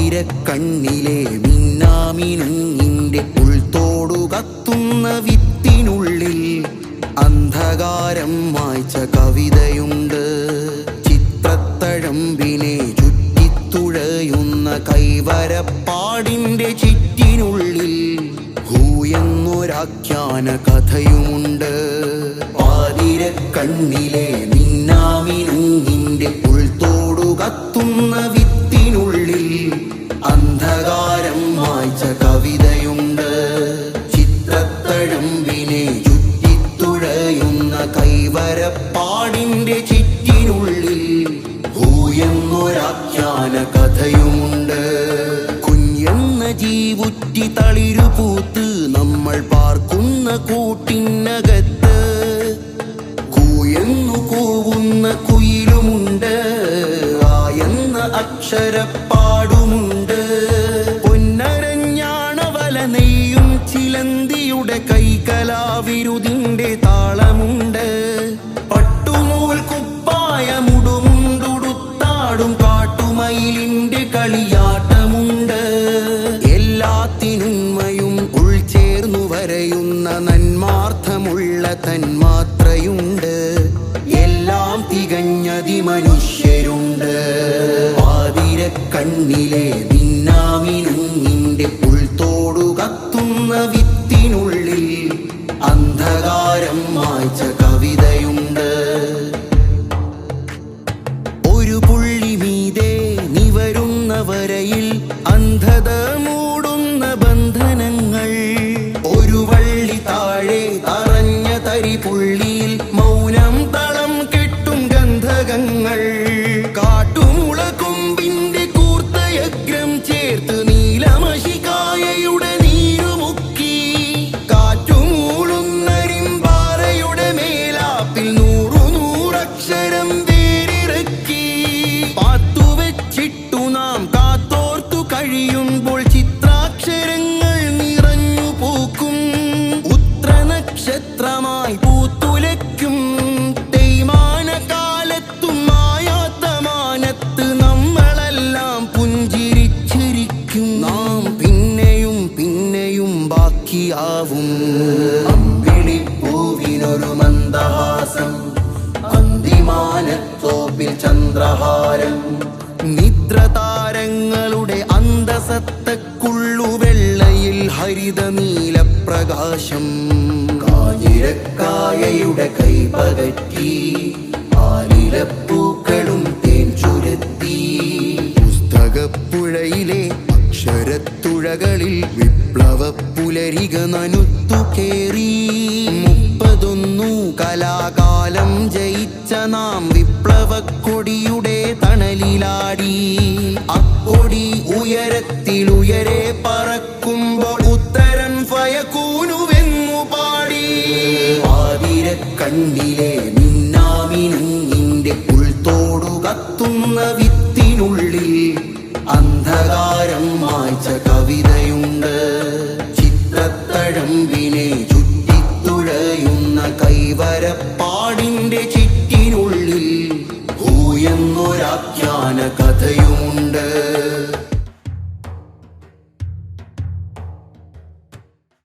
പാതിരക്കണ്ണിലെ മിന്നാമിനുങ്ങിന്റെ ഉൾത്തോടു കത്തുന്ന വിത്തിനുള്ളിൽ അന്ധകാരം മായ്ച്ച കവിതയുണ്ട്. ചിത്രത്തഴമ്പിനെ ചുറ്റിത്തുഴയുന്ന കൈവരപ്പാടിന്റെ ചിറ്റിനുള്ളിൽ ഹൂയെന്നൊരാഖ്യാന കഥയുമുണ്ട്. പാതിരക്കണ്ണിലെ മിന്നാമിനുങ്ങിന്റെ ഉൾത്തോടു കത്തുന്ന വിത്തിനുള്ളിൽ അന്ധകാരം മായ്ച്ച കവിതയുണ്ട്. ചിത്രത്തഴമ്പിനെ ചുറ്റിത്തുഴയുന്ന കൈവരപ്പാടിന്റെ ചിറ്റിനുള്ളിൽ ഹൂയെന്നൊരാഖ്യാന കഥയുമുണ്ട്. കുഞ്ഞെന്ന ജീവുറ്റി തളിരുപൂത്ത് നമ്മൾ പാർക്കുന്ന കൂട്ടിനകത്ത് കൂയെന്നു കൂവുന്ന കുയിലുമുണ്ട്. ആയെന്ന അക്ഷരപ്പാടുമുണ്ട്. പൊന്നരഞ്ഞാണവല നെയ്യും ചിലന്തിയുടെ കൈകലാവിരുതിന്റെ താളമുണ്ട്. പട്ടുനൂൽ കുപ്പായമുടുമുണ്ടുടുത്താടും കാട്ടുമയിലിന്റെ കളിയാട്ടമുണ്ട്. എല്ലാത്തിനുന്മയും ഉൾച്ചേർന്നു വരയുന്ന നന്മാർത്ഥമുള്ള തന്മാത്രയുണ്ട്. എല്ലാം തികഞ്ഞതി മനുഷ്യരുണ്ട്. പാതിരക്കണ്ണിലെ മിന്നാമിനുങ്ങിന്റെ ഉൾത്തോടു കത്തുന്ന വിത്തിനുള്ളിൽ അന്ധകാരം മായ്ച്ച കവിതയുണ്ട്. ഒരു പുള്ളി മീതെ നിവരുന്ന വരയിൽ അന്ധത മൂടുന്ന ബന്ധനങ്ങൾ. ഒരു വള്ളി താഴെ തറഞ്ഞ തരിപുള്ളിയിൽ മൗനം തളം കെട്ടും ഗന്ധകങ്ങൾ. കാട്ടുമുളകൊമ്പിന്റെ കൂർത്തയഗ്രം ചേർത്ത് നീലമഷികായയുടെ നീരുമുക്കി കാറ്റുമൂളുന്നരിമ്പാറയുടെ മേലാപ്പിൽ നൂറക്ഷരം വേരിറക്കി. പാത്തുവെച്ചിട്ടു നാം കാത്തോർത്തു കഴിയുമ്പോൾ ചിത്രാക്ഷരങ്ങൾ നിറഞ്ഞു പൂക്കും. ഉത്രനക്ഷത്രമായി പൂത്തുലയ്ക്കും തേയ്മാനകാലത്തും മായാത്ത മാനത്ത് നമ്മളെല്ലാം പുഞ്ചിരിച്ചിരിക്കും. നാം പിന്നെയും പിന്നെയും ബാക്കിയാവും. അമ്പിളിപ്പൂവിനൊരു മന്ദഹാസം, അന്തിമാനത്തോപ്പിൽ ചന്ദ്രഹാരം. നിദ്രതാരങ്ങളുടെ അന്തസത്തക്കുള്ളുവെള്ളയിൽ ഹരിത നീലപ്രകാശം. കാഞ്ഞിരക്കായയുടെ കൈപകറ്റി ആലിലപ്പൂക്കളും തേൻ ചുരത്തി. പുസ്തകപ്പുഴയിലെ അക്ഷരത്തുഴകളിൽ വിപ്ലവ പുലരിക നനുത്തു കേറി. 31 കലാകാലം ജയിച്ച നാം വിപ്ലവക്കൊടിയുടെ തണലിലാടി. അക്കൊടി ഉയരത്തിലുയരെ പറക്കുമ്പോൾ ഉത്തരം ഫയകൂനുവെന്നു പാടി. പാതിരക്കണ്ണിലെ മിന്നാമിനുങ്ങിന്റെ ഉൾത്തോടു കത്തുന്ന വിത്തിനുള്ളിൽ അന്ധകാരം മായ്ച്ച കവിതയുണ്ട്. ചിത്രത്തഴമ്പിനെ ചുറ്റിത്തുഴയുന്ന കൈവരപ്പാടിന്റെ ചിറ്റിനുള്ളിൽ ഹൂയെന്നൊരാഖ്യാന കഥയുമുണ്ട്.